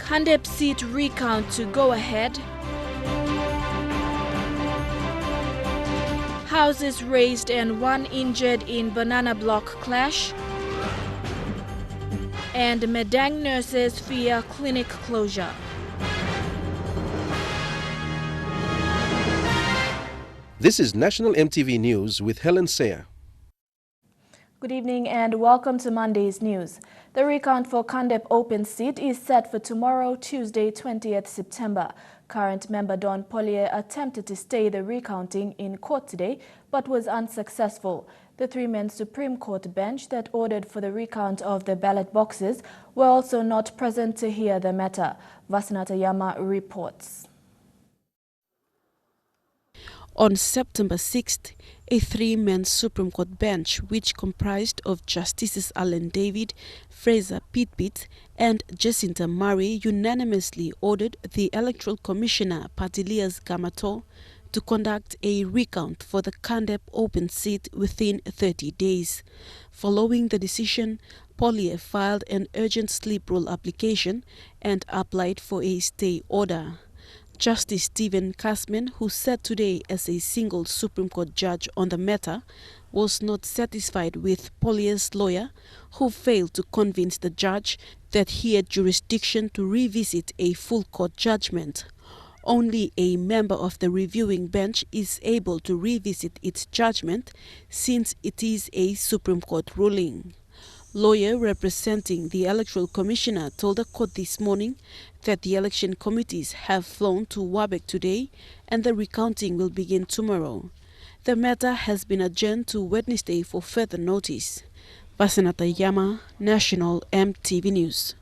Kandep seat recount to go ahead. Houses razed and 1 injured in banana block clash. And Madang nurses fear clinic closure. This is National EMTV News with Helen Sayer. Good evening and welcome to Monday's news. The recount for Kandep open seat is set for tomorrow, Tuesday, 20th September. Current member Don Pollier attempted to stay the recounting in court today, but was unsuccessful. The three-man Supreme Court bench that ordered for the recount of the ballot boxes were also not present to hear the matter. Vasanata Yama reports. On September 6th, a three-man Supreme Court bench, which comprised of Justices Alan David, Fraser Pitpit, and Jacinta Murray, unanimously ordered the Electoral Commissioner Patilias Gamato to conduct a recount for the Kandep open seat within 30 days. Following the decision, Pollier filed an urgent sleep rule application and applied for a stay order. Justice Stephen Kasman, who sat today as a single Supreme Court judge on the matter, was not satisfied with Pollier's lawyer, who failed to convince the judge that he had jurisdiction to revisit a full court judgment. Only a member of the reviewing bench is able to revisit its judgment since it is a Supreme Court ruling. Lawyer representing the Electoral Commissioner told the court this morning that the election committees have flown to Wabek today and the recounting will begin tomorrow. The matter has been adjourned to Wednesday for further notice. Vasanata Yama, National EMTV News.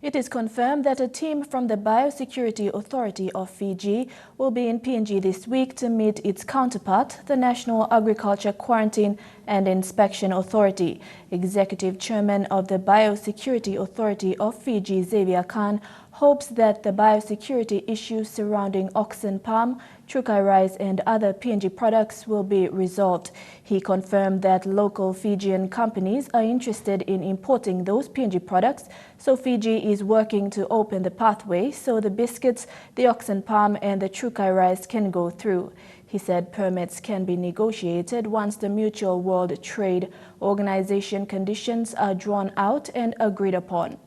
It is confirmed that a team from the Biosecurity Authority of Fiji will be in PNG this week to meet its counterpart, the National Agriculture Quarantine and Inspection Authority. Executive Chairman of the Biosecurity Authority of Fiji, Xavier Khan, hopes that the biosecurity issues surrounding oxen palm, trukai rice and other PNG products will be resolved. He confirmed that local Fijian companies are interested in importing those PNG products, so Fiji is working to open the pathway so the biscuits, the oxen palm and the trukai rice can go through. He said permits can be negotiated once the Mutual World Trade Organization conditions are drawn out and agreed upon.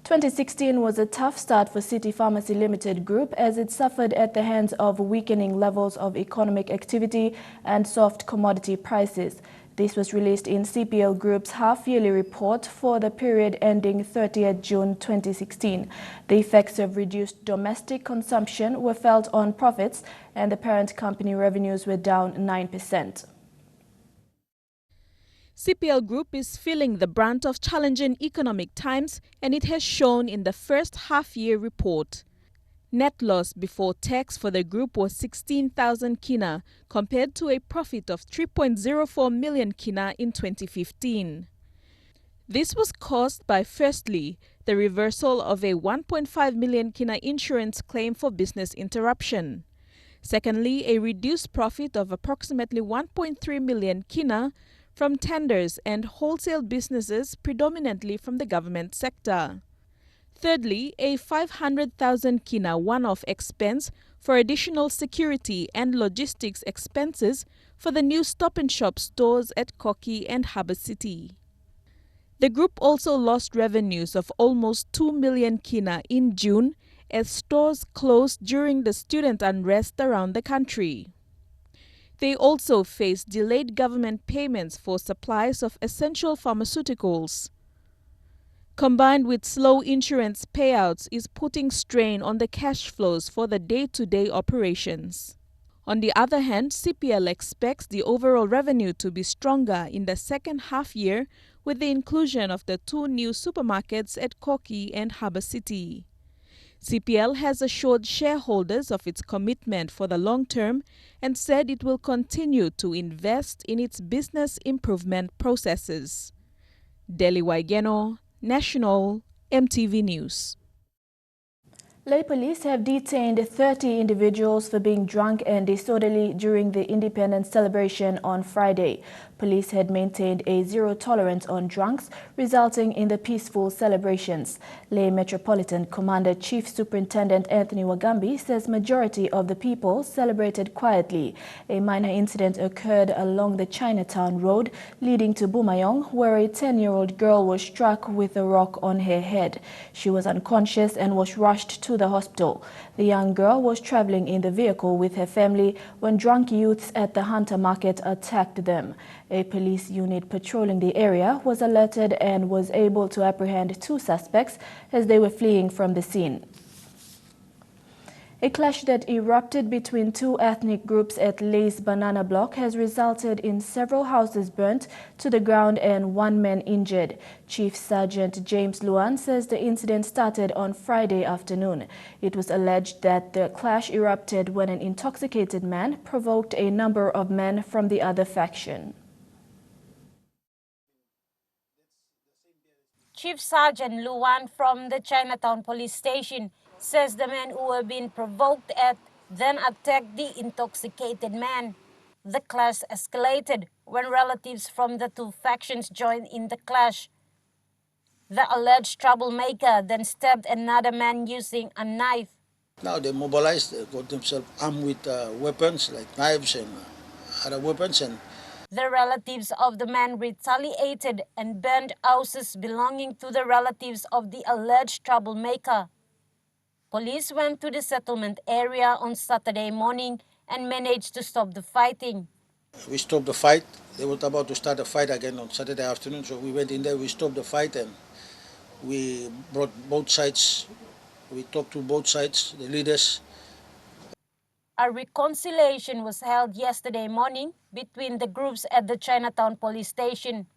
2016 was a tough start for City Pharmacy Limited Group as it suffered at the hands of weakening levels of economic activity and soft commodity prices. This was released in CPL Group's half-yearly report for the period ending 30th June 2016. The effects of reduced domestic consumption were felt on profits and the parent company revenues were down 9%. CPL Group is feeling the brunt of challenging economic times, and it has shown in the first half-year report. Net loss before tax for the group was 16,000 kina compared to a profit of 3.04 million kina in 2015. This was caused by, firstly, the reversal of a 1.5 million kina insurance claim for business interruption. Secondly, a reduced profit of approximately 1.3 million kina from tenders and wholesale businesses, predominantly from the government sector. Thirdly, a 500,000 kina one-off expense for additional security and logistics expenses for the new Stop and Shop stores at Koki and Harbour City. The group also lost revenues of almost 2 million kina in June as stores closed during the student unrest around the country. They also faced delayed government payments for supplies of essential pharmaceuticals. Combined with slow insurance payouts is putting strain on the cash flows for the day-to-day operations. On the other hand, CPL expects the overall revenue to be stronger in the second half year with the inclusion of the 2 new supermarkets at Koki and Harbour City. CPL has assured shareholders of its commitment for the long term and said it will continue to invest in its business improvement processes. Deli Waigeno, National EMTV News. Lay police have detained 30 individuals for being drunk and disorderly during the independence celebration on Friday. Police had maintained a zero tolerance on drunks, resulting in the peaceful celebrations. Lae Metropolitan Commander Chief Superintendent Anthony Wagambi says majority of the people celebrated quietly. A minor incident occurred along the Chinatown Road leading to Bumayong, where a 10-year-old girl was struck with a rock on her head. She was unconscious and was rushed to the hospital. The young girl was traveling in the vehicle with her family when drunk youths at the Hunter Market attacked them. A police unit patrolling the area was alerted and was able to apprehend 2 suspects as they were fleeing from the scene. A clash that erupted between 2 ethnic groups at Lae's Banana Block has resulted in several houses burnt to the ground and 1 man injured. Chief Sergeant James Luan says the incident started on Friday afternoon. It was alleged that the clash erupted when an intoxicated man provoked a number of men from the other faction. Chief Sergeant Luan from the Chinatown police station says the men who were being provoked at then attacked the intoxicated man. The clash escalated when relatives from the 2 factions joined in the clash. The alleged troublemaker then stabbed another man using a knife. Now they mobilized, they got themselves armed with weapons like knives and other weapons. And the relatives of the man retaliated and burned houses belonging to the relatives of the alleged troublemaker. Police went to the settlement area on Saturday morning and managed to stop the fighting. We stopped the fight. They were about to start a fight again on Saturday afternoon, so we went in there, we stopped the fight, and we brought both sides. We talked to both sides, the leaders. A reconciliation was held yesterday morning between the groups at the Chinatown police station.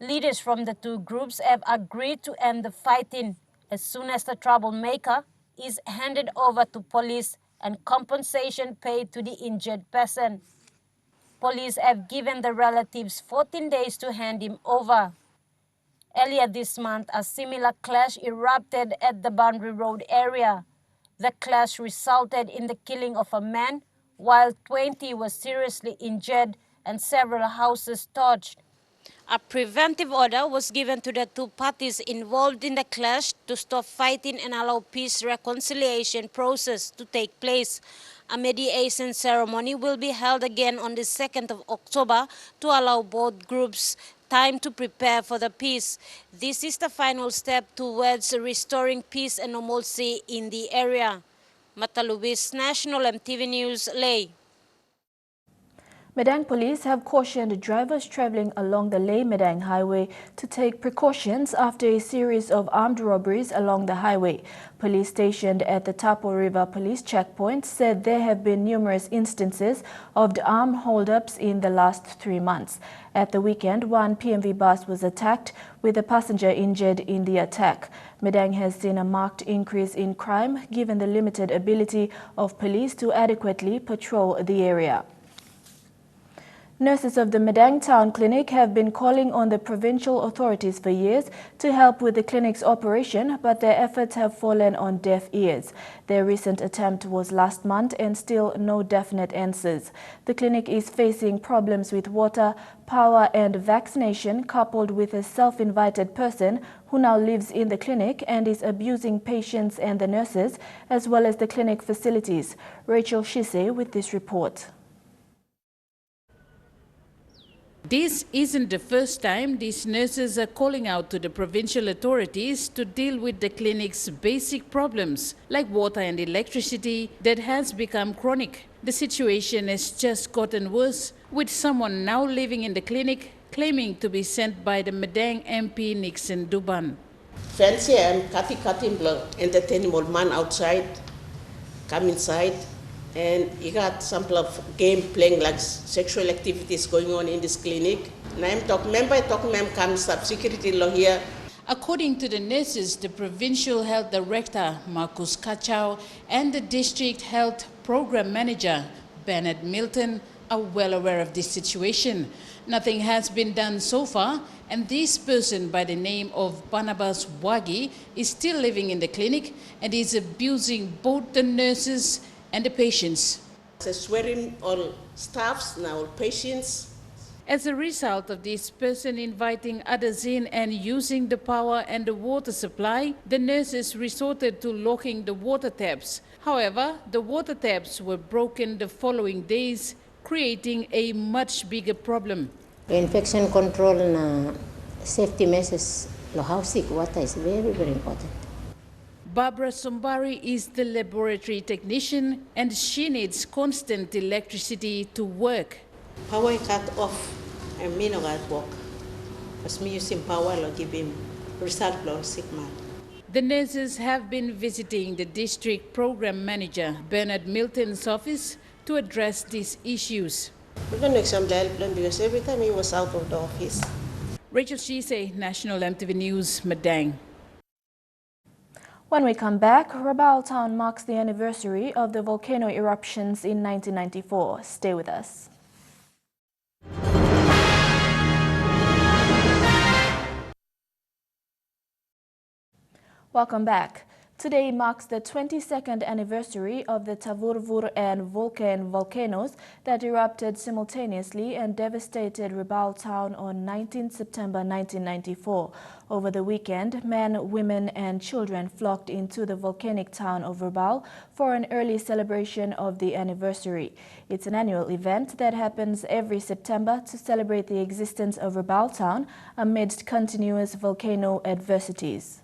Leaders from the 2 groups have agreed to end the fighting as soon as the troublemaker is handed over to police and compensation paid to the injured person. Police have given the relatives 14 days to hand him over. Earlier this month, a similar clash erupted at the Boundary Road area. The clash resulted in the killing of a man, while 20 were seriously injured and several houses torched. A preventive order was given to the 2 parties involved in the clash to stop fighting and allow peace reconciliation process to take place. A mediation ceremony will be held again on the 2nd of October to allow both groups time to prepare for the peace. This is the final step towards restoring peace and normalcy in the area. Mataluwis, National EMTV News, Lae. Madang police have cautioned drivers traveling along the Lae-Madang highway to take precautions after a series of armed robberies along the highway. Police stationed at the Tapo River police checkpoint said there have been numerous instances of the armed holdups in the last 3 months. At the weekend, 1 PMV bus was attacked, with a passenger injured in the attack. Madang has seen a marked increase in crime given the limited ability of police to adequately patrol the area. Nurses of the Madang Town Clinic have been calling on the provincial authorities for years to help with the clinic's operation, but their efforts have fallen on deaf ears. Their recent attempt was last month and still no definite answers. The clinic is facing problems with water, power and vaccination, coupled with a self-invited person who now lives in the clinic and is abusing patients and the nurses, as well as the clinic facilities. Rachel Shise with this report. This isn't the first time these nurses are calling out to the provincial authorities to deal with the clinic's basic problems, like water and electricity, that has become chronic. The situation has just gotten worse, with someone now living in the clinic claiming to be sent by the Madang MP Nixon Duban. Fancy and cutting entertaining old man outside, come inside, and you got some of game playing, like sexual activities going on in this clinic. Name talk member comes up security law here. According to the nurses, the Provincial Health Director, Marcus Kachau, and the District Health Program Manager, Bernard Milton, are well aware of this situation. Nothing has been done so far, and this person by the name of Barnabas Wagi is still living in the clinic and is abusing both the nurses and the patients. Swearing all staffs, now all patients. As a result of this person inviting others in and using the power and the water supply, the nurses resorted to locking the water taps. However, the water taps were broken the following days, creating a much bigger problem. Infection control and safety measures, housing water is very, very important. Barbara Sombari is the laboratory technician and she needs constant electricity to work. Power cut off and me no got work. Because me using power to give him result for sick man. The nurses have been visiting the district program manager, Bernard Milton's office, to address these issues. We're going to make some help them because every time he was out of the office. Rachel Shise, National EMTV News, Madang. When we come back, Rabaul town marks the anniversary of the volcano eruptions in 1994. Stay with us. Welcome back. Today marks the 22nd anniversary of the Tavurvur and Vulcan volcanoes that erupted simultaneously and devastated Rabaul town on 19 September 1994. Over the weekend, men, women and children flocked into the volcanic town of Rabaul for an early celebration of the anniversary. It's an annual event that happens every September to celebrate the existence of Rabaul town amidst continuous volcano adversities.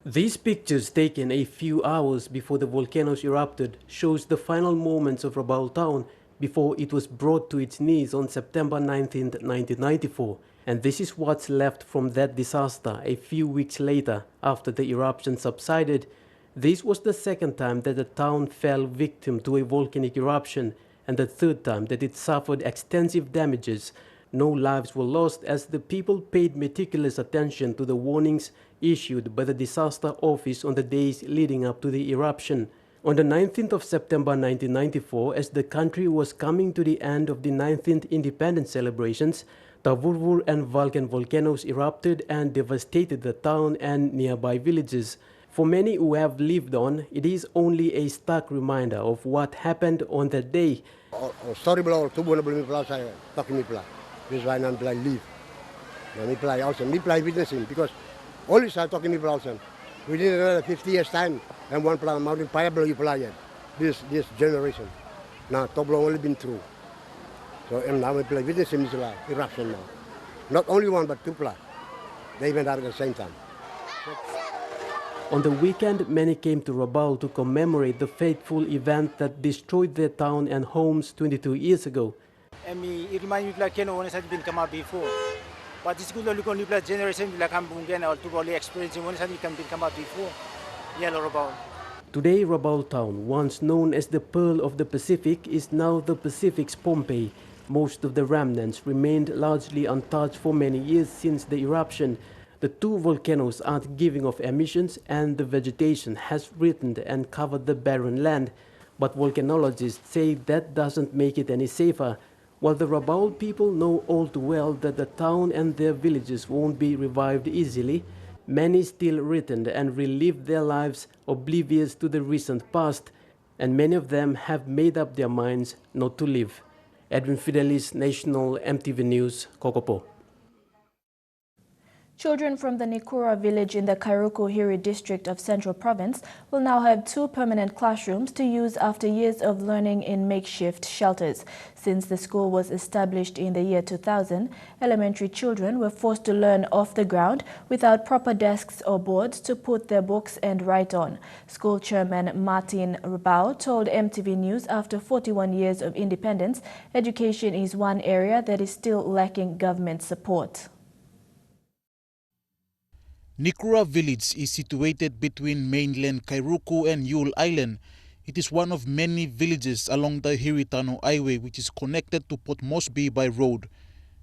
These pictures taken a few hours before the volcanoes erupted shows the final moments of Rabaul town before it was brought to its knees on September 19, 1994. And this is what's left from that disaster a few weeks later after the eruption subsided. This was the second time that the town fell victim to a volcanic eruption and the third time that it suffered extensive damages. No lives were lost as the people paid meticulous attention to the warnings issued by the disaster office on the days leading up to the eruption. On the 19th of September 1994, as the country was coming to the end of the 19th independence celebrations, Tavurvur and Vulcan volcanoes erupted and devastated the town and nearby villages. For many who have lived on, it is only a stark reminder of what happened on that day. Sorry, bro, this is why I'm play leave. Me play also. Me play witnessing because always I talking about also. Within another 50 years time, and one plan mountain payable you play it. This generation. Now Toblo only been through. So and now we play witnessing this eruption now. Not only one but two plus. They went out at the same time. On the weekend, many came to Rabaul to commemorate the fateful event that destroyed their town and homes 22 years ago. It reminds me like one has been come out before. But it's good to look on new generation like I'm again or to really experiencing one has can be come out before. Yellow Rabaul. Today, Rabaul town, once known as the Pearl of the Pacific, is now the Pacific's Pompeii. Most of the remnants remained largely untouched for many years since the eruption. The two volcanoes aren't giving off emissions and the vegetation has writtened and covered the barren land. But volcanologists say that doesn't make it any safer. While the Rabaul people know all too well that the town and their villages won't be revived easily, many still returned and relived their lives oblivious to the recent past, and many of them have made up their minds not to live. Edwin Fidelis, National EMTV News, Kokopo. Children from the Nicora Village in the Kairuku-Hiri district of Central Province will now have 2 permanent classrooms to use after years of learning in makeshift shelters. Since the school was established in the year 2000, elementary children were forced to learn off the ground without proper desks or boards to put their books and write on. School chairman Martin Rabaul told EMTV News after 41 years of independence, education is one area that is still lacking government support. Nicora Village is situated between mainland Kairuku and Yule Island. It is one of many villages along the Hiritano Highway which is connected to Port Moresby by road.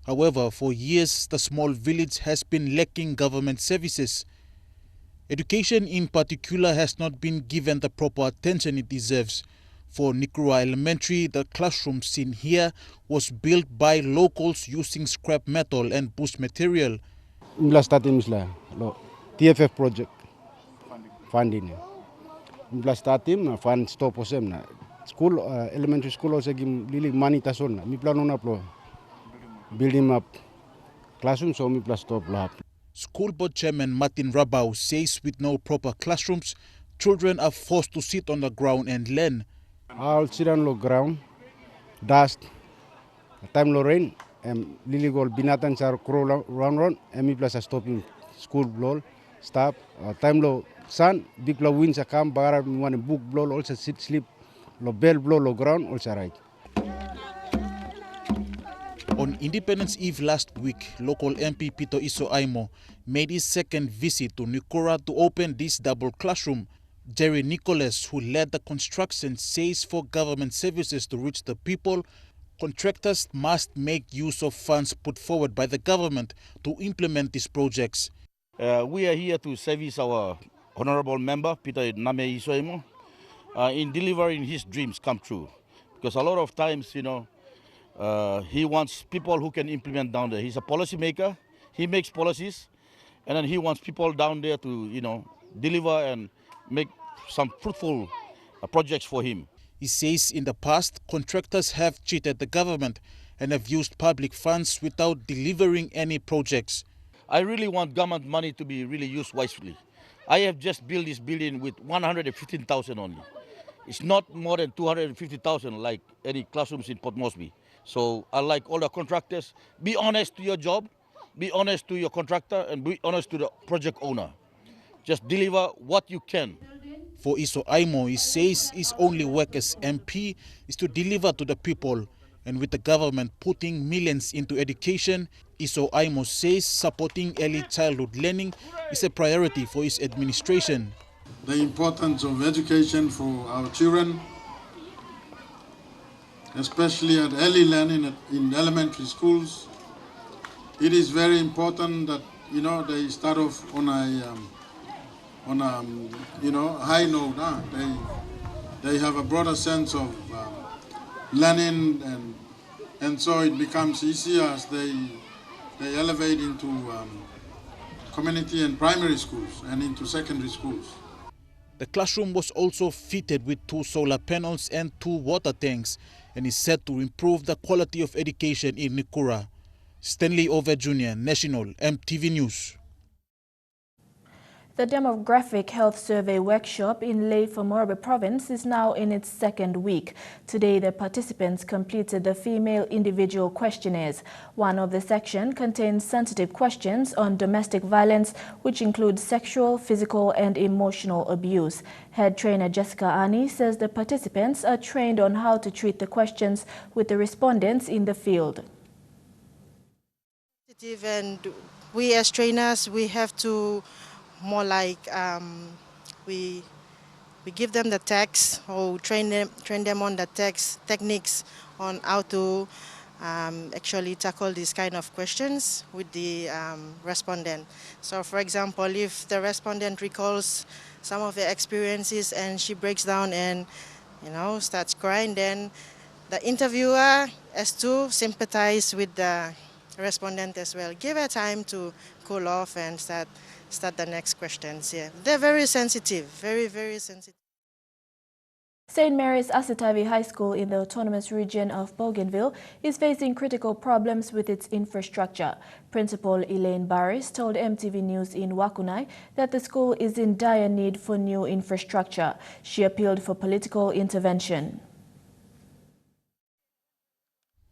However, for years the small village has been lacking government services. Education in particular has not been given the proper attention it deserves. For Nicora Elementary, the classroom seen here was built by locals using scrap metal and bush material. TFF project funding. Plus tatim na fund stop osem na School, elementary school also give really money tason. Mi plan una plo. Build him up. Classroom so mi plus top lab. School board chairman Martin Rabaul says with no proper classrooms, children are forced to sit on the ground and learn. I'll sit on the ground, dust, time lo rain, and lily gold binatan sar crawl round, and mi plus a stopping school blow, stop, time lo sun, big lo winds a come, bara mi want book blow, also sit sleep, lo bell blow lo ground, also right. On Independence Eve last week, local MP Peter Iso Aimo made his second visit to Nicora to open this double classroom. Jerry Nicholas, who led the construction, says for government services to reach the people, contractors must make use of funds put forward by the government to implement these projects. We are here to service our honorable member, Peter Name Iso Aimo, in delivering his dreams come true. Because a lot of times, he wants people who can implement down there. He's a policy maker. He makes policies, and then he wants people down there to, deliver and make some fruitful projects for him. He says in the past, contractors have cheated the government and have used public funds without delivering any projects. I really want government money to be really used wisely. I have just built this building with 115,000 only. It's not more than 250,000 like any classrooms in Port Moresby. So I like all the contractors, be honest to your job, be honest to your contractor, and be honest to the project owner. Just deliver what you can. For Iso Aimo, he says his only work as MP is to deliver to the people. And with the government putting millions into education, Iso Aimo says supporting early childhood learning is a priority for his administration. The importance of education for our children, especially at early learning in elementary schools. It is very important that they start off on a high note. They have a broader sense of learning, and so it becomes easier as they elevate into community and primary schools and into secondary schools. The classroom was also fitted with 2 solar panels and 2 water tanks and is set to improve the quality of education in Nicora. Stanley Over Jr., National EMTV News. The Demographic Health Survey workshop in Leyte-Morabe province is now in its second week. Today, the participants completed the female individual questionnaires. One of the sections contains sensitive questions on domestic violence, which include sexual, physical, and emotional abuse. Head trainer Jessica Ani says the participants are trained on how to treat the questions with the respondents in the field. And we as trainers, we have to more like we give them the text or train them on the text techniques on how to actually tackle these kind of questions with the respondent. So for example, if the respondent recalls some of their experiences and she breaks down and starts crying, then the interviewer has to sympathize with the respondent as well. Give her time to cool off and start the next questions. Yeah, they're very sensitive, very, very sensitive. St. Mary's Asitavi High School in the autonomous region of Bougainville is facing critical problems with its infrastructure. Principal Elaine Barris told MTV News in Wakunai that the school is in dire need for new infrastructure. She appealed for political intervention.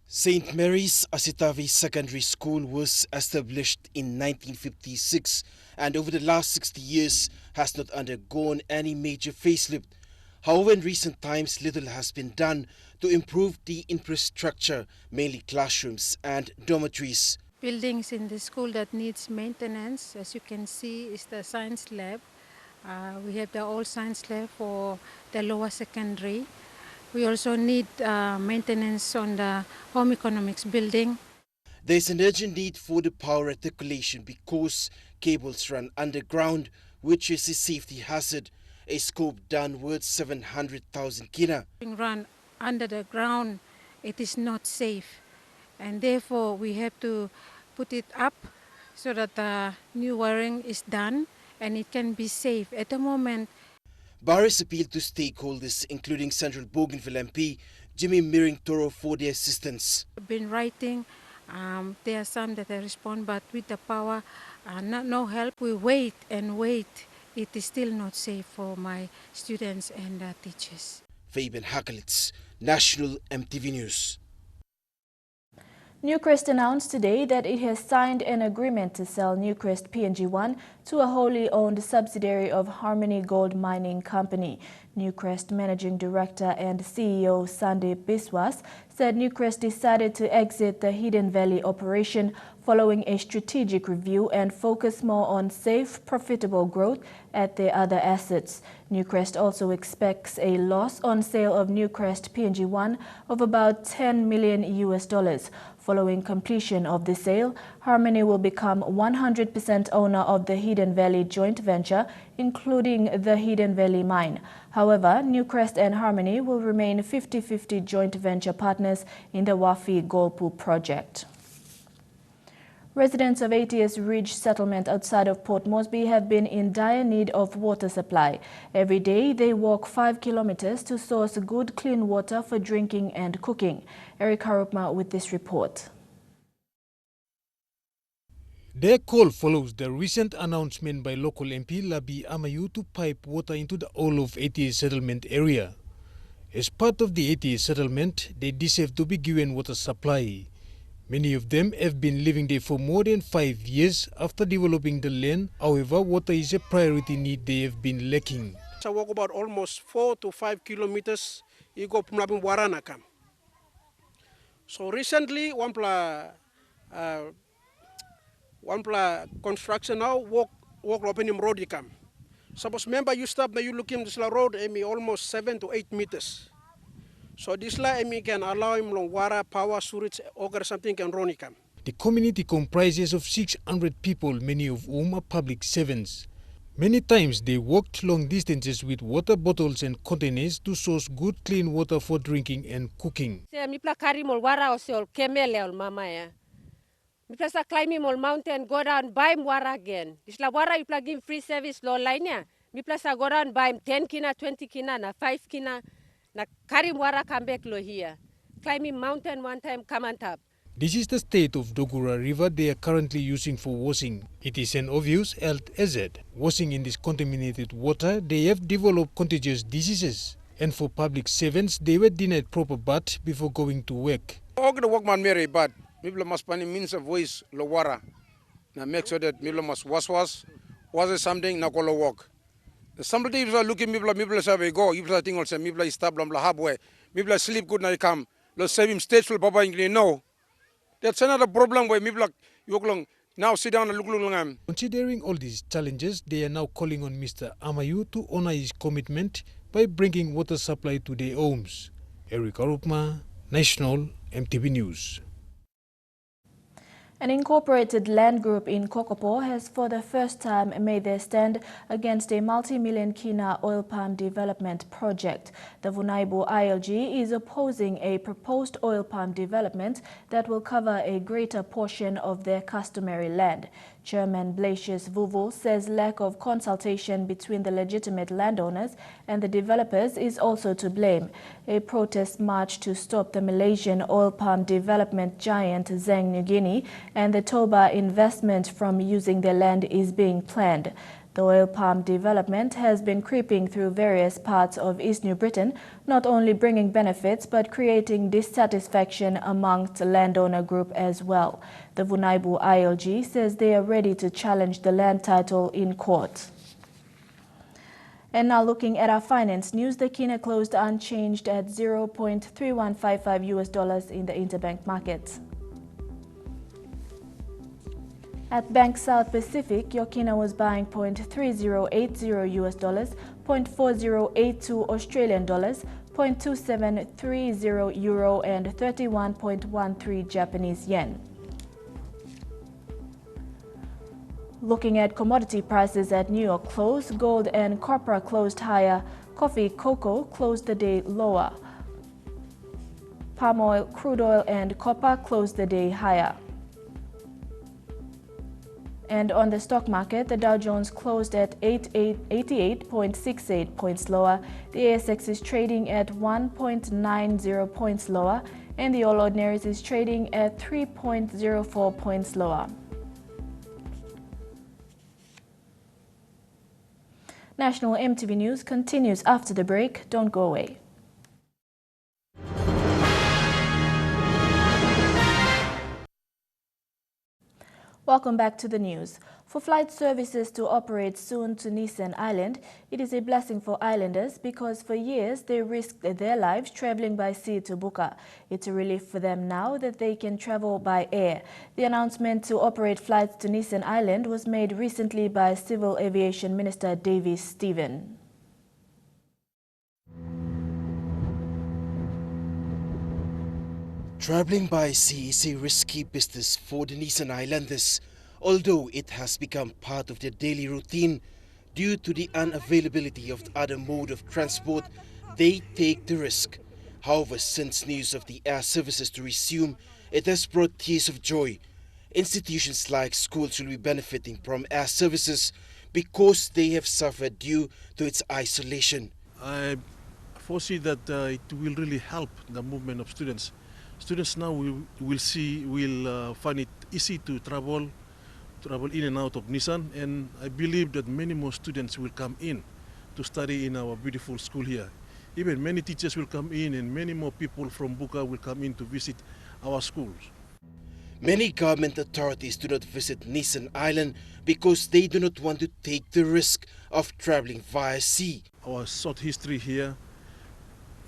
St. Mary's Asitavi Secondary School was established in 1956 and over the last 60 years has not undergone any major facelift. However, in recent times, little has been done to improve the infrastructure, mainly classrooms and dormitories. Buildings in the school that needs maintenance, as you can see, is the science lab. We have the old science lab for the lower secondary. We also need maintenance on the home economics building. There is an urgent need for the power reticulation because cables run underground, which is a safety hazard. A scope done worth 700,000 kina. Run under the ground, it is not safe, and therefore we have to put it up so that the new wiring is done and it can be safe. At the moment, Barris appealed to stakeholders, including Central Bougainville MP Jimmy Miring Toro, for their assistance. I've been writing. There are some that I respond, but with the power, no help. We wait and wait. It is still not safe for my students and teachers. Fabian Hakelitz, National EMTV News. Newcrest announced today that it has signed an agreement to sell Newcrest PNG1 to a wholly owned subsidiary of Harmony Gold Mining Company. Newcrest Managing Director and CEO Sandeep Biswas said Newcrest decided to exit the Hidden Valley operation following a strategic review and focus more on safe, profitable growth at their other assets. Newcrest also expects a loss on sale of Newcrest PNG1 of about $10 million. Following completion of the sale, Harmony will become 100% owner of the Hidden Valley joint venture, including the Hidden Valley mine. However, Newcrest and Harmony will remain 50-50 joint venture partners in the Wafi Gold Pool project. Residents of ATS Ridge settlement outside of Port Moresby have been in dire need of water supply. Every day they walk 5 kilometers to source good clean water for drinking and cooking. Eric Harupma with this report. Their call follows the recent announcement by local MP Labi Amayu to pipe water into the whole of ATS settlement area. As part of the ATS settlement, they deserve to be given water supply. Many of them have been living there for more than 5 years after developing the land. However, water is a priority need they have been lacking. I walk about almost 4 to 5 kilometers. You go from Warana kam. So recently, one construction now walk opening road come. Suppose member you stop now you look in this road almost 7 to 8 meters. So this can allow him long water, power, storage, or something can run it. The community comprises of 600 people, many of whom are public servants. Many times they walked long distances with water bottles and containers to source good clean water for drinking and cooking. Mi carry more water or kemele mama ya. Mi climbing more mountain, go down buy water again. This la water you plug in free service low line ya. Mi go down buy 10 kina, 20 kina, na 5 kina. Na carry water come back low here. Climbing mountain one time, come on top. This is the state of Dogura River they are currently using for washing. It is an obvious health hazard. Washing in this contaminated water, they have developed contagious diseases. And for public servants, they were denied proper bath before going to work. All the workman Mary, but people must find a means of waste low water. Now make sure that people must wash something, not go work. Somebody is looking people say go, people think also people stop halfway. People sleep good now you come. Let's save him stage for Papa English. No. That's another problem where people you now sit down and look. Considering all these challenges, they are now calling on Mr. Amayu to honor his commitment by bringing water supply to their homes. Eric Arupma, National EMTV News. An incorporated land group in Kokopo has for the first time made their stand against a multi-million kina oil palm development project. The Volleyball ILG is opposing a proposed oil palm development that will cover a greater portion of their customary land. Chairman Blasius Vuvul says lack of consultation between the legitimate landowners and the developers is also to blame. A protest march to stop the Malaysian oil palm development giant Zhang New Guinea and the Toba investment from using their land is being planned. The oil palm development has been creeping through various parts of East New Britain, not only bringing benefits but creating dissatisfaction amongst the landowner group as well. The Volleyball ILG says they are ready to challenge the land title in court. And now looking at our finance news, the kina closed unchanged at $0.3155 in the interbank market. At Bank South Pacific, your kina was buying $0.3080, $0.4082 Australian dollars, $0.2730 euro, and 31.13 Japanese yen. Looking at commodity prices at New York close, gold and copper closed higher, coffee, cocoa closed the day lower. Palm oil, crude oil, and copper closed the day higher. And on the stock market, the Dow Jones closed at 88.68 points lower. The ASX is trading at 1.90 points lower, and the All Ordinaries is trading at 3.04 points lower. National EMTV News continues after the break. Don't go away. Welcome back to the news. For flight services to operate soon to Nissan Island, it is a blessing for islanders because for years they risked their lives traveling by sea to Buka. It's a relief for them now that they can travel by air. The announcement to operate flights to Nissan Island was made recently by Civil Aviation Minister Davis Stephen. Traveling by sea is a risky business for the Nissan Islanders, although it has become part of their daily routine. Due to the unavailability of the other mode of transport, they take the risk. However, since news of the air services to resume, it has brought tears of joy. Institutions like schools will be benefiting from air services because they have suffered due to its isolation. I foresee that it will really help the movement of students. Students now will find it easy to travel in and out of Nissan, and I believe that many more students will come in to study in our beautiful school here. Even many teachers will come in, and many more people from Buka will come in to visit our schools. Many government authorities do not visit Nissan Island because they do not want to take the risk of traveling via sea. Our short history here,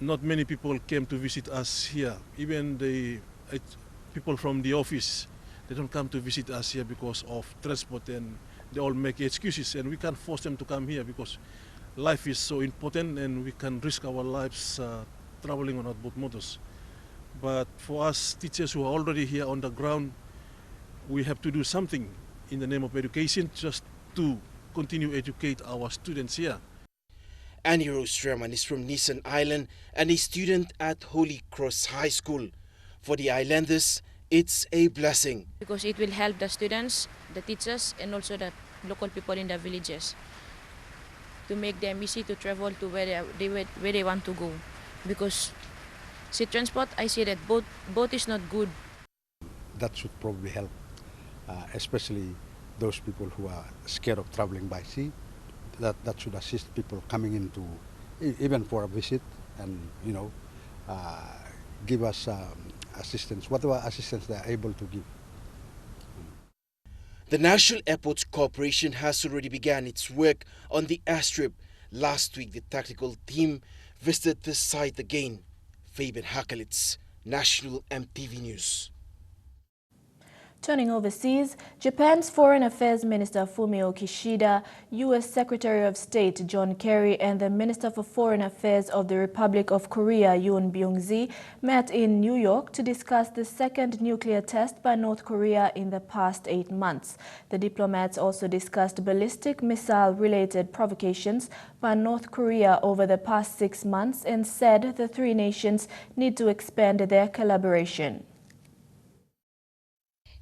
not many people came to visit us here. Even the people from the office, they don't come to visit us here because of transport, and they all make excuses, and we can't force them to come here because life is so important and we can risk our lives traveling on our boat motors. But for us teachers who are already here on the ground, we have to do something in the name of education just to continue educate our students here. Annie Rose Sherman is from Nissan Island and a student at Holy Cross High School. For the islanders, it's a blessing. Because it will help the students, the teachers, and also the local people in the villages to make them easy to travel to where they want to go. Because sea transport, I see that boat is not good. That should probably help, especially those people who are scared of traveling by sea. That should assist people coming into, even for a visit, and give us assistance, whatever assistance they are able to give. The National Airports Corporation has already begun its work on the airstrip. Last week, the tactical team visited the site again. Fabian Hakelitz, National EMTV News. Turning overseas, Japan's Foreign Affairs Minister Fumio Kishida, U.S. Secretary of State John Kerry, and the Minister for Foreign Affairs of the Republic of Korea Yoon Byung-ji met in New York to discuss the second nuclear test by North Korea in the past 8 months. The diplomats also discussed ballistic missile-related provocations by North Korea over the past 6 months and said the three nations need to expand their collaboration.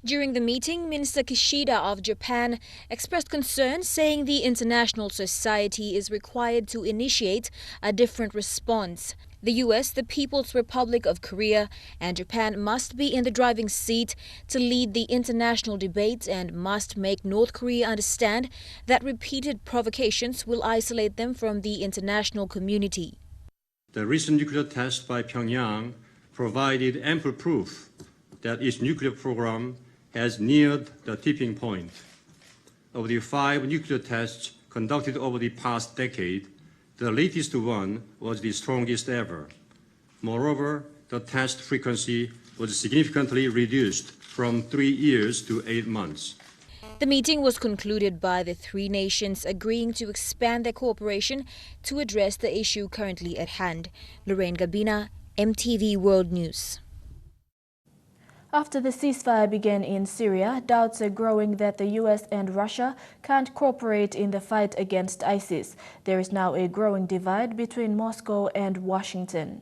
During the meeting, Minister Kishida of Japan expressed concern, saying the international society is required to initiate a different response. The U.S., the People's Republic of Korea, and Japan must be in the driving seat to lead the international debate and must make North Korea understand that repeated provocations will isolate them from the international community. The recent nuclear test by Pyongyang provided ample proof that its nuclear program has neared the tipping point. Of the 5 nuclear tests conducted over the past decade, the latest one was the strongest ever. Moreover, the test frequency was significantly reduced from 3 years to 8 months. The meeting was concluded by the three nations agreeing to expand their cooperation to address the issue currently at hand. Lorraine Gabina, EMTV World News. After the ceasefire began in Syria, doubts are growing that the U.S. and Russia can't cooperate in the fight against ISIS. There is now a growing divide between Moscow and Washington.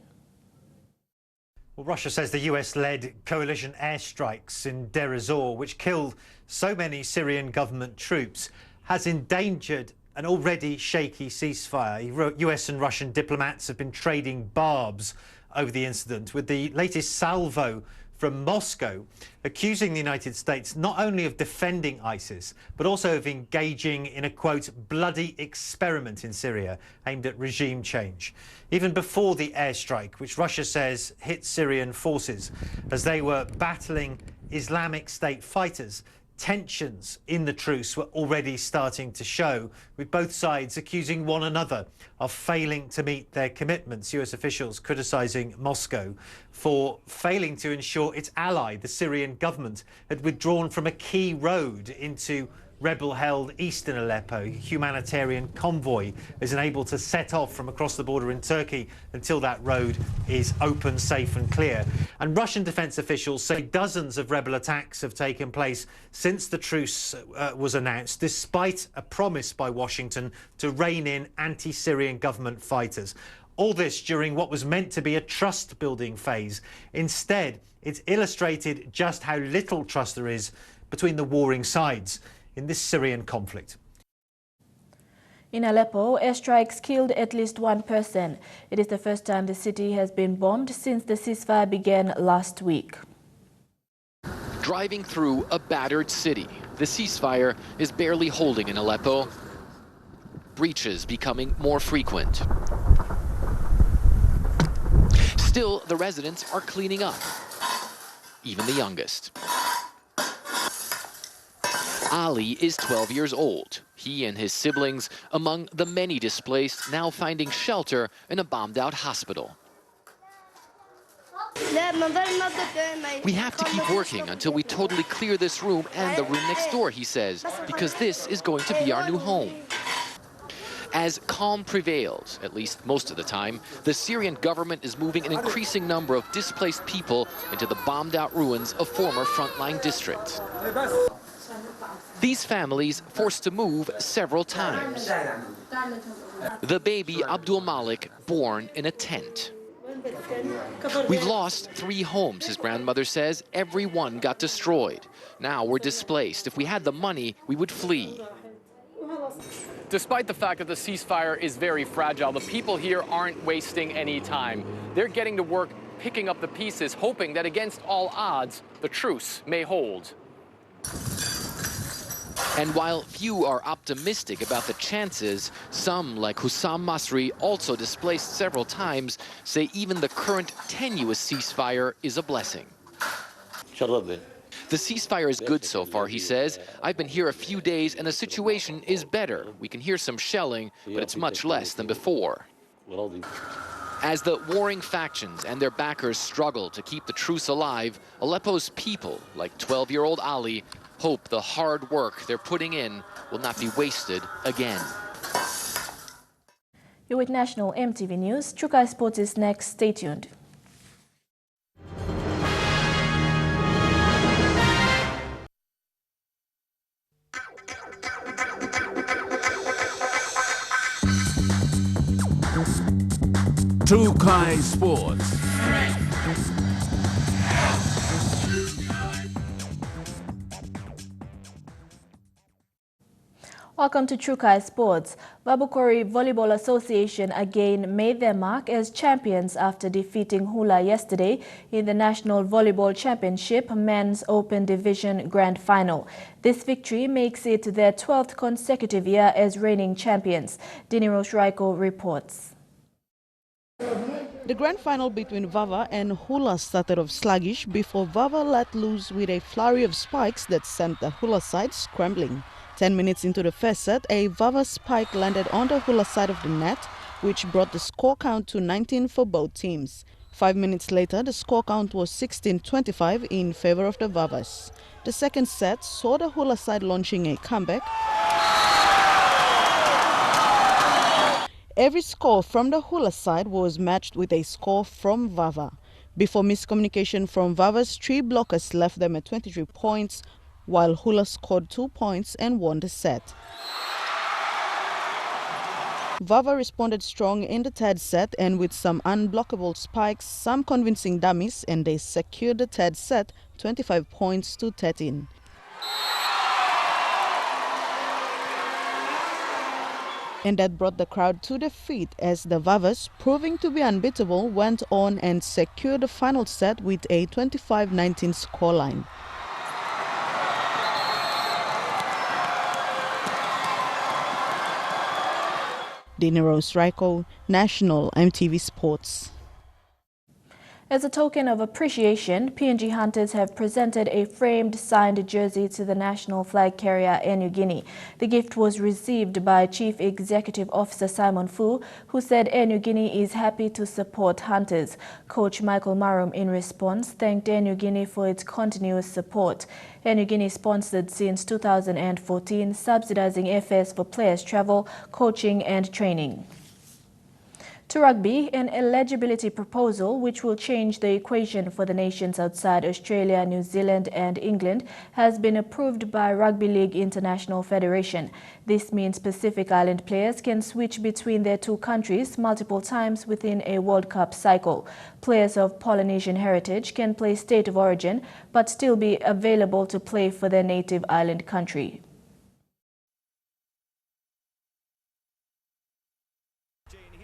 Well, Russia says the US-led coalition airstrikes in Deir ez-Zor, which killed so many Syrian government troops, has endangered an already shaky ceasefire. US and Russian diplomats have been trading barbs over the incident, with the latest salvo from Moscow accusing the United States not only of defending ISIS, but also of engaging in a, quote, bloody experiment in Syria aimed at regime change. Even before the airstrike, which Russia says hit Syrian forces as they were battling Islamic State fighters, tensions in the truce were already starting to show, with both sides accusing one another of failing to meet their commitments. US officials criticising Moscow for failing to ensure its ally, the Syrian government, had withdrawn from a key road into rebel-held eastern Aleppo. A humanitarian convoy is unable to set off from across the border in Turkey until that road is open, safe and clear. And Russian defence officials say dozens of rebel attacks have taken place since the truce was announced, despite a promise by Washington to rein in anti-Syrian government fighters. All this during what was meant to be a trust-building phase. Instead, it's illustrated just how little trust there is between the warring sides in this Syrian conflict. In Aleppo, airstrikes killed at least one person. It is the first time the city has been bombed since the ceasefire began last week. Driving through a battered city, the ceasefire is barely holding in Aleppo. Breaches becoming more frequent. Still, the residents are cleaning up, even the youngest. Ali is 12 years old. He and his siblings among the many displaced now finding shelter in a bombed-out hospital. We have to keep working until we totally clear this room and the room next door, he says, because this is going to be our new home. As calm prevails, at least most of the time, the Syrian government is moving an increasing number of displaced people into the bombed-out ruins of former frontline districts. These families forced to move several times. The baby Abdul Malik born in a tent. We've lost 3 homes, his grandmother says. Every one got destroyed. Now we're displaced. If we had the money, we would flee. Despite the fact that the ceasefire is very fragile, the people here aren't wasting any time. They're getting to work picking up the pieces, hoping that against all odds, the truce may hold. And while few are optimistic about the chances, some, like Hussam Masri, also displaced several times, say even the current tenuous ceasefire is a blessing. The ceasefire is good so far, he says. I've been here a few days and the situation is better. We can hear some shelling, but it's much less than before. As the warring factions and their backers struggle to keep the truce alive, Aleppo's people, like 12-year-old Ali, hope the hard work they're putting in will not be wasted again. You're with National EMTV News. Chukai Sports is next. Stay tuned. Chukai Sports. Welcome to Chukai Sports. Babukori Volleyball Association again made their mark as champions after defeating Hula yesterday in the National Volleyball Championship Men's Open Division Grand Final. This victory makes it their 12th consecutive year as reigning champions. Diniro Shraiko reports. The grand final between Vava and Hula started off sluggish before Vava let loose with a flurry of spikes that sent the Hula side scrambling. 10 minutes into the first set, a Vava spike landed on the Hula side of the net, which brought the score count to 19 for both teams. 5 minutes later, the score count was 16-25 in favor of the Vavas. The second set saw the Hula side launching a comeback. Every score from the Hula side was matched with a score from Vava. Before miscommunication from Vava's 3 blockers left them at 23 points, while Hula scored 2 points and won the set. Vava responded strong in the third set and with some unblockable spikes, some convincing dummies, and they secured the third set 25 points to 13. And that brought the crowd to their feet as the Vavas, proving to be unbeatable, went on and secured the final set with a 25-19 scoreline. Dinero Sraiko, National EMTV Sports. As a token of appreciation, PNG Hunters have presented a framed signed jersey to the national flag carrier Air Niugini. The gift was received by Chief Executive Officer Simon Fu, who said Air Niugini is happy to support Hunters. Coach Michael Marum, in response, thanked Air Niugini for its continuous support. Air Niugini sponsored since 2014, subsidizing airfares for players' travel, coaching and training. To rugby, an eligibility proposal which will change the equation for the nations outside Australia, New Zealand and England has been approved by Rugby League International Federation. This means Pacific Island players can switch between their two countries multiple times within a World Cup cycle. Players of Polynesian heritage can play state of origin but still be available to play for their native island country.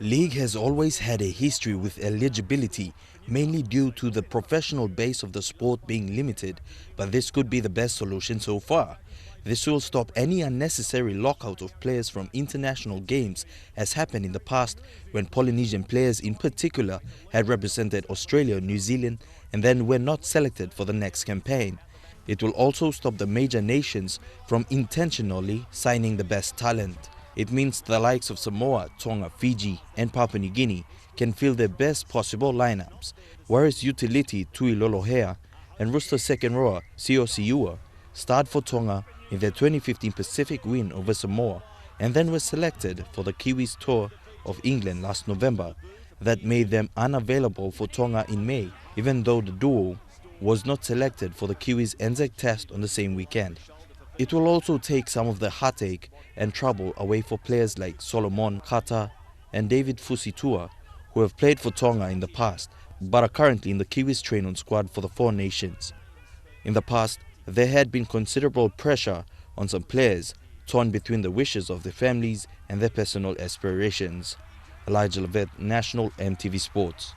League has always had a history with eligibility, mainly due to the professional base of the sport being limited, but this could be the best solution so far. This will stop any unnecessary lockout of players from international games, as happened in the past when Polynesian players in particular had represented Australia, New Zealand and then were not selected for the next campaign. It will also stop the major nations from intentionally signing the best talent. It means the likes of Samoa, Tonga, Fiji and Papua New Guinea can fill their best possible lineups, whereas utility Tui Lolohea and Rooster second rower Sio Siua starred for Tonga in their 2015 Pacific win over Samoa and then were selected for the Kiwis tour of England last November. That made them unavailable for Tonga in May, even though the duo was not selected for the Kiwis Anzac Test on the same weekend. It will also take some of the heartache and trouble away for players like Solomon Kata and David Fusitua, who have played for Tonga in the past but are currently in the Kiwis train-on squad for the four nations. In the past, there had been considerable pressure on some players, torn between the wishes of their families and their personal aspirations. Elijah Levet, National EMTV Sports.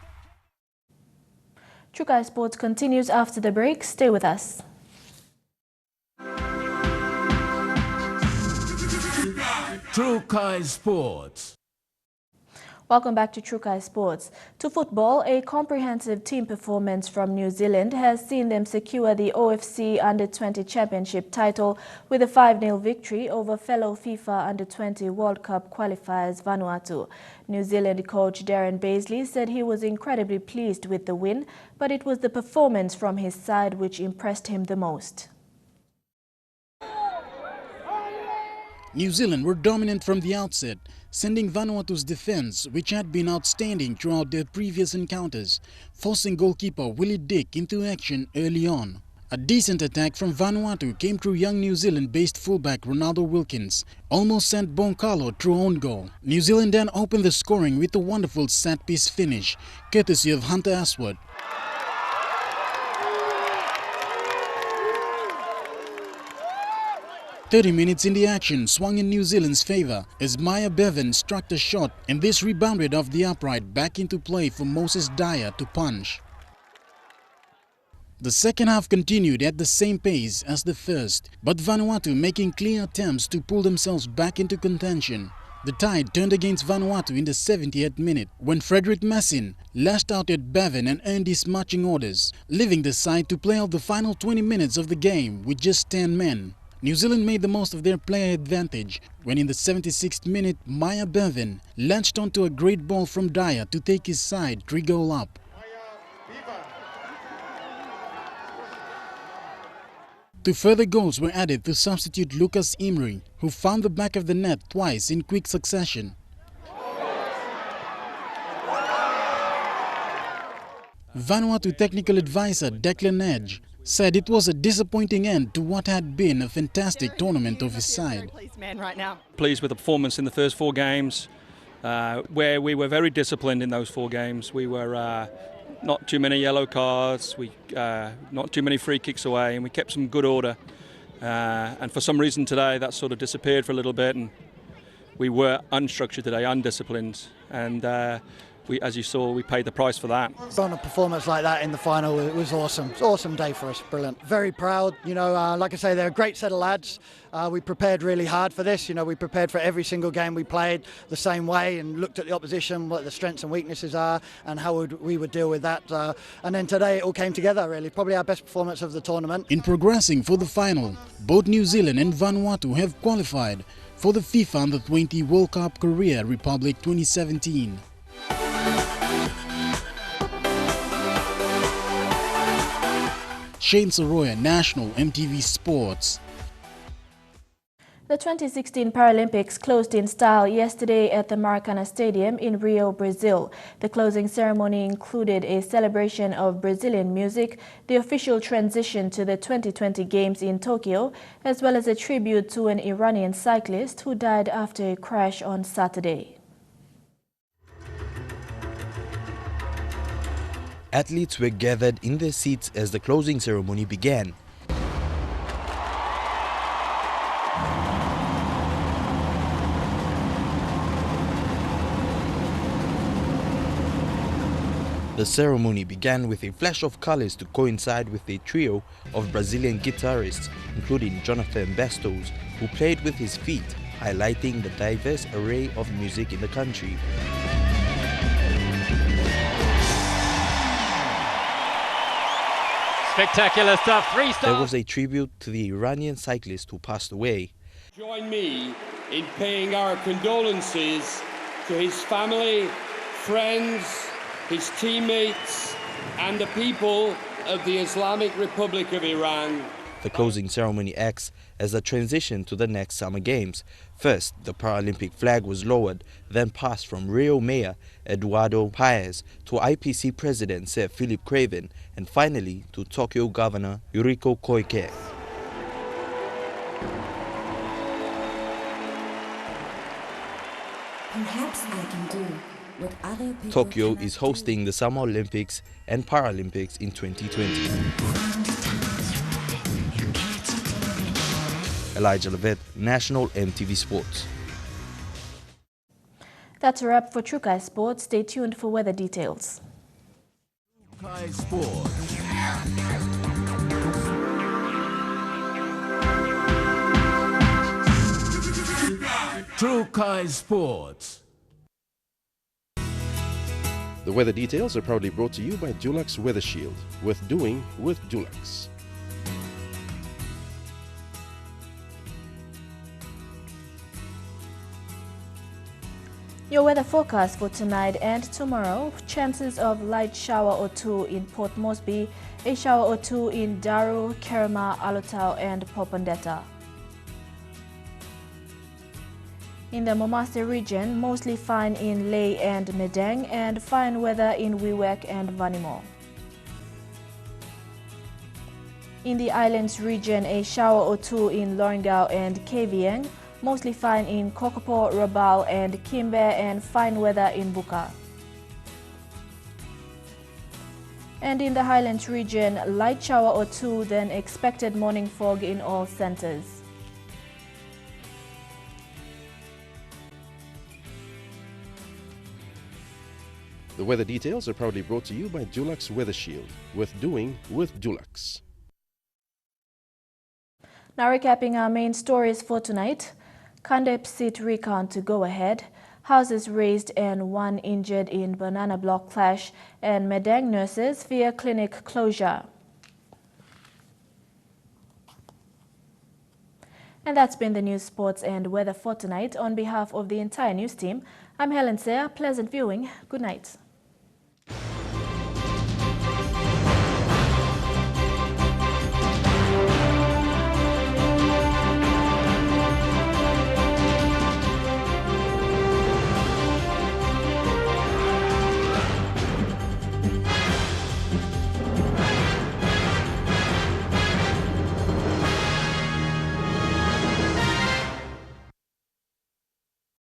True Guy Sports continues after the break. Stay with us. True Kai Sports. Welcome back to True Kai Sports. To football, a comprehensive team performance from New Zealand has seen them secure the OFC Under-20 Championship title with a 5-0 victory over fellow FIFA Under-20 World Cup qualifiers Vanuatu. New Zealand coach Darren Baisley said he was incredibly pleased with the win, but it was the performance from his side which impressed him the most. New Zealand were dominant from the outset, sending Vanuatu's defense, which had been outstanding throughout their previous encounters, forcing goalkeeper Willie Dick into action early on. A decent attack from Vanuatu came through young New Zealand-based fullback Ronaldo Wilkins, almost sent Boncalo through own goal. New Zealand then opened the scoring with a wonderful set-piece finish, courtesy of Hunter Aswad. 30 minutes in the action swung in New Zealand's favour as Maya Bevan struck the shot, and this rebounded off the upright back into play for Moses Dyer to punch. The second half continued at the same pace as the first, but Vanuatu making clear attempts to pull themselves back into contention. The tide turned against Vanuatu in the 70th minute when Frederick Massin lashed out at Bevan and earned his marching orders, leaving the side to play out the final 20 minutes of the game with just 10 men. New Zealand made the most of their player advantage when in the 76th minute Maya Bevan latched onto a great ball from Dyer to take his side 3-goal up. Two further goals were added to substitute Lucas Imri, who found the back of the net twice in quick succession. Vanuatu technical advisor Declan Edge said it was a disappointing end to what had been a fantastic tournament of his side. Pleased with the performance in the first 4 games. where we were very disciplined in those 4 games. We were not too many yellow cards, not too many free kicks away, and we kept some good order. And for some reason today that sort of disappeared for a little bit, and we were unstructured today, undisciplined, and as you saw, we paid the price for that. On a performance like that in the final, it was awesome. It's an awesome day for us, brilliant. Very proud, you know, like I say, they're a great set of lads. We prepared really hard for this, you know, we prepared for every single game we played the same way and looked at the opposition, what the strengths and weaknesses are and how we would deal with that. And then today it all came together really, probably our best performance of the tournament. In progressing for the final, both New Zealand and Vanuatu have qualified for the FIFA Under-20 World Cup Korea Republic 2017. Shane Soroya, National EMTV Sports. The 2016 Paralympics closed in style yesterday at the Maracanã Stadium in Rio, Brazil. The closing ceremony included a celebration of Brazilian music, the official transition to the 2020 Games in Tokyo, as well as a tribute to an Iranian cyclist who died after a crash on Saturday. Athletes were gathered in their seats as the closing ceremony began. The ceremony began with a flash of colors to coincide with a trio of Brazilian guitarists, including Jonathan Bastos, who played with his feet, highlighting the diverse array of music in the country. Spectacular stuff, 3 stars. There was a tribute to the Iranian cyclist who passed away. Join me in paying our condolences to his family, friends, his teammates and the people of the Islamic Republic of Iran. The closing ceremony acts as a transition to the next Summer Games. First, the Paralympic flag was lowered, then passed from Rio Mayor Eduardo Paes to IPC President Sir Philip Craven, and finally to Tokyo Governor Yuriko Koike. Perhaps I can do what other people Tokyo is hosting the Summer Olympics and Paralympics in 2020. Elijah Levitt, National EMTV Sports. That's a wrap for Trukai Sports. Stay tuned for weather details. Trukai Sports. Trukai Sports. The weather details are proudly brought to you by Dulux Weather Shield. Worth doing with Dulux. Your weather forecast for tonight and tomorrow: chances of light shower or 2 in Port Moresby, a shower or 2 in Daru, Kerema, Alotau and Popondetta. In the Momase region, mostly fine in Lae and Madang, and fine weather in Wewak and Vanimo. In the islands region, a shower or 2 in Lorengau and Kavieng, mostly fine in Kokopo, Rabaul and Kimbe, and fine weather in Buka. And in the Highlands region, light shower or 2, then expected morning fog in all centers. The weather details are proudly brought to you by Dulux Weather Shield. Worth doing with Dulux. Now recapping our main stories for tonight. Kandep seat recount to go ahead. Houses razed and 1 injured in banana block clash, and Madang nurses fear clinic closure. And that's been the news, sports and weather for tonight. On behalf of the entire news team, I'm Helen Seah. Pleasant viewing. Good night.